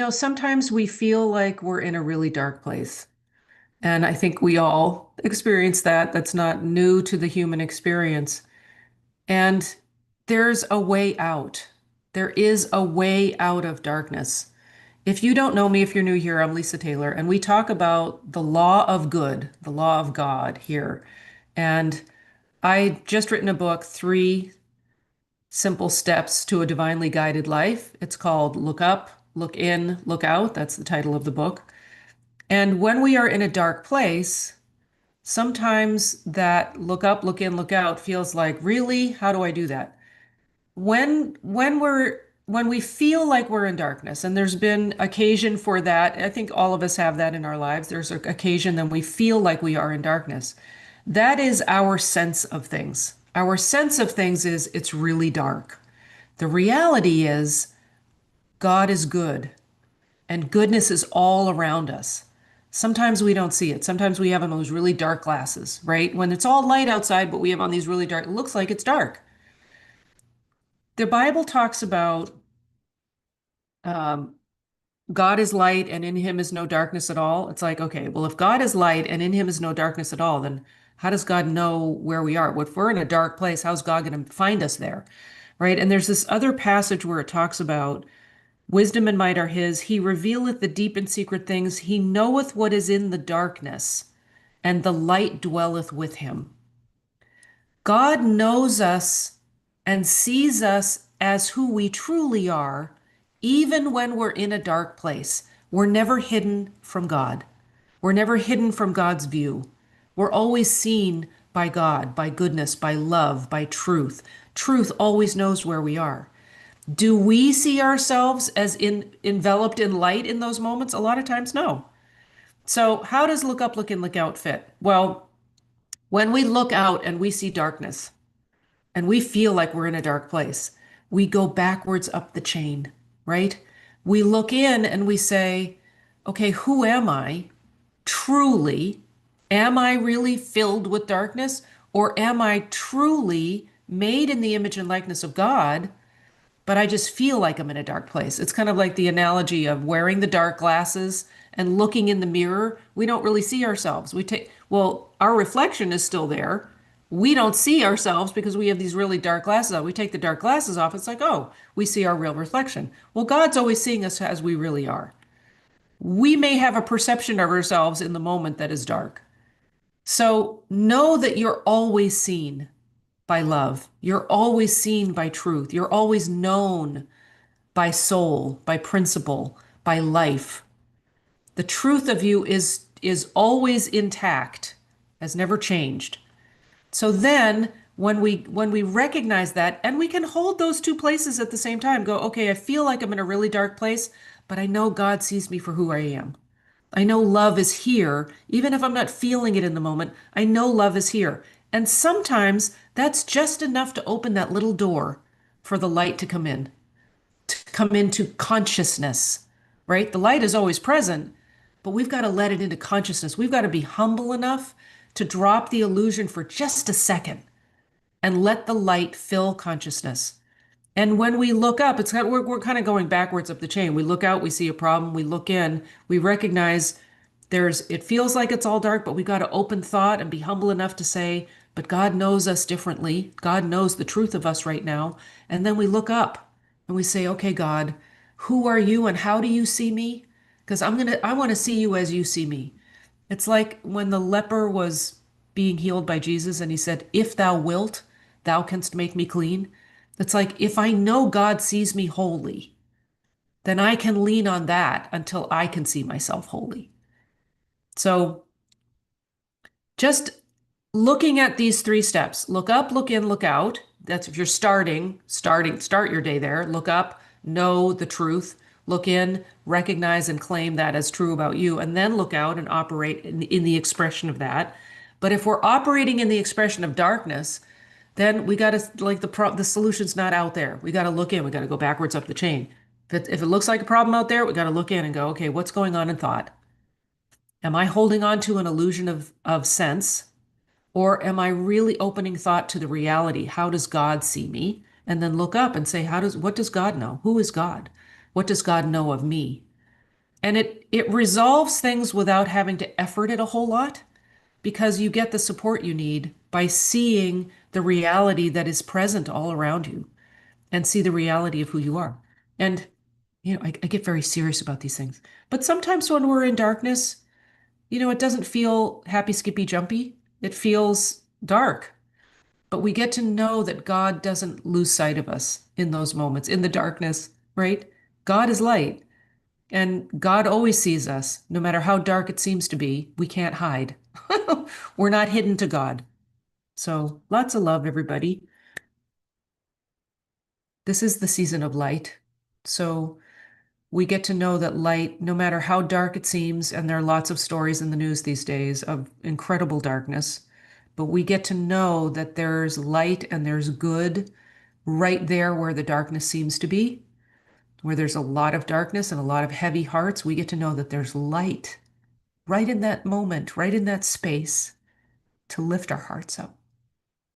Sometimes we feel like we're in a really dark place. And I think we all experience that. That's not new to the human experience. And there's a way out. There is a way out of darkness. If you don't know me, if you're new here, I'm Lisa Taylor, and we talk about the law of good, the law of God here. And I just written a book, Three Simple Steps to a Divinely Guided Life. It's called Look Up, Look In, Look Out. That's the title of the book. And when we are in a dark place, sometimes that look up, look in, look out feels like, really? How do I do that? When we feel like we're in darkness, and there's been occasion for that, I think all of us have that in our lives. There's an occasion that we feel like we are in darkness. That is our sense of things. Our sense of things is it's really dark. The reality is God is good. And goodness is all around us. Sometimes we don't see it. Sometimes we have on those really dark glasses, right? When it's all light outside, but we have on these really dark, it looks like it's dark. The Bible talks about um, God is light and in him is no darkness at all. It's like, okay, well, if God is light and in him is no darkness at all, then how does God know where we are? If we're in a dark place, how's God going to find us there? Right? And there's this other passage where it talks about wisdom and might are his. He revealeth the deep and secret things. He knoweth what is in the darkness, and the light dwelleth with him. God knows us and sees us as who we truly are, even when we're in a dark place. We're never hidden from God. We're never hidden from God's view. We're always seen by God, by goodness, by love, by truth. Truth always knows where we are. Do we see ourselves as enveloped in light in those moments? A lot of times, no. So, how does look up, look in, look out fit? Well, when we look out and we see darkness and we feel like we're in a dark place, we go backwards up the chain, right? We look in and we say, okay, who am I truly? Am I really filled with darkness? Or am I truly made in the image and likeness of God? But I just feel like I'm in a dark place. It's kind of like the analogy of wearing the dark glasses and looking in the mirror. We don't really see ourselves. Well, our reflection is still there. We don't see ourselves because we have these really dark glasses on. We take the dark glasses off. It's like, oh, we see our real reflection. Well, God's always seeing us as we really are. We may have a perception of ourselves in the moment that is dark. So know that you're always seen by love. You're always seen by truth. You're always known by soul, by principle, by life. The truth of you is always intact, has never changed. So then when we recognize that and we can hold those two places at the same time, go, okay, I feel like I'm in a really dark place, but I know God sees me for who I am. I know love is here, even if I'm not feeling it in the moment. I know love is here. And sometimes that's just enough to open that little door for the light to come in, to come into consciousness, right? The light is always present, but we've got to let it into consciousness. We've got to be humble enough to drop the illusion for just a second and let the light fill consciousness. And when we look up, we're kind of going backwards up the chain. We look out, we see a problem, we look in, we recognize it feels like it's all dark, but we've got to open thought and be humble enough to say, but God knows us differently. God knows the truth of us right now. And then we look up and we say, okay, God, who are you and how do you see me? Because I want to see you as you see me. It's like when the leper was being healed by Jesus and he said, if thou wilt, thou canst make me clean. It's like if I know God sees me holy, then I can lean on that until I can see myself holy. So just looking at these three steps, look up, look in, look out. That's if you're start your day there. Look up, know the truth. Look in, recognize and claim that as true about you, and then look out and operate in the expression of that. But if we're operating in the expression of darkness, then we got to like the solution's not out there. We got to look in. We got to go backwards up the chain. If it looks like a problem out there, we got to look in and go, okay, what's going on in thought? Am I holding on to an illusion of sense? Or am I really opening thought to the reality? How does God see me? And then look up and say, what does God know? Who is God? What does God know of me? And it resolves things without having to effort it a whole lot because you get the support you need by seeing the reality that is present all around you and see the reality of who you are. And, I get very serious about these things. But sometimes when we're in darkness, it doesn't feel happy, skippy, jumpy. It feels dark. But we get to know that God doesn't lose sight of us in those moments, in the darkness, right? God is light, and God always sees us, no matter how dark it seems to be. We can't hide. We're not hidden to God. So lots of love, everybody. This is the season of light. So we get to know that light, no matter how dark it seems, and there are lots of stories in the news these days of incredible darkness, but we get to know that there's light and there's good right there where the darkness seems to be, where there's a lot of darkness and a lot of heavy hearts. We get to know that there's light right in that moment, right in that space to lift our hearts up.